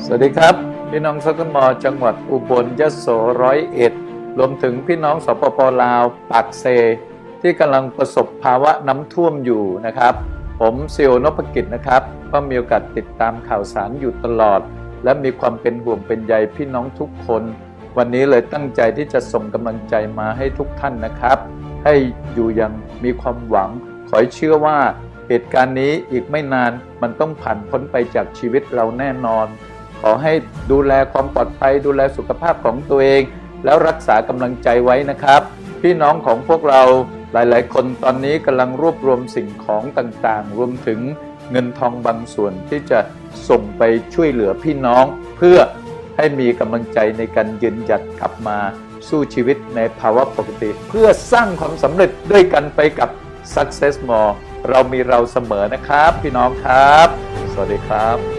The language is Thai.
สวัสดีครับพี่น้องสกลจังหวัดอุบลยโส101รวมถึงพี่น้องสปปลาวปากเซที่กำลังประสบภาวะน้ำท่วมอยู่นะครับผมซิโอนพกิจนะครับก็มีโอกาสติดตามข่าวสารอยู่ตลอดและมีความเป็นห่วงเป็นใยพี่น้องทุกคนวันนี้เลยตั้งใจที่จะส่งกำลังใจมาให้ทุกท่านนะครับให้อยู่อย่างมีความหวังขอให้เชื่อว่าเหตุการณ์นี้อีกไม่นานมันต้องผ่านพ้นไปจากชีวิตเราแน่นอนขอให้ดูแลความปลอดภัยดูแลสุขภาพของตัวเองแล้วรักษากำลังใจไว้นะครับพี่น้องของพวกเราหลายๆคนตอนนี้กำลังรวบรวมสิ่งของต่างๆรวมถึงเงินทองบางส่วนที่จะส่งไปช่วยเหลือพี่น้องเพื่อให้มีกำลังใจในการยืนหยัดกลับมาสู้ชีวิตในภาวะปกติเพื่อสร้างความสำเร็จด้วยกันไปกับ Success More เรามีเราเสมอนะครับพี่น้องครับสวัสดีครับ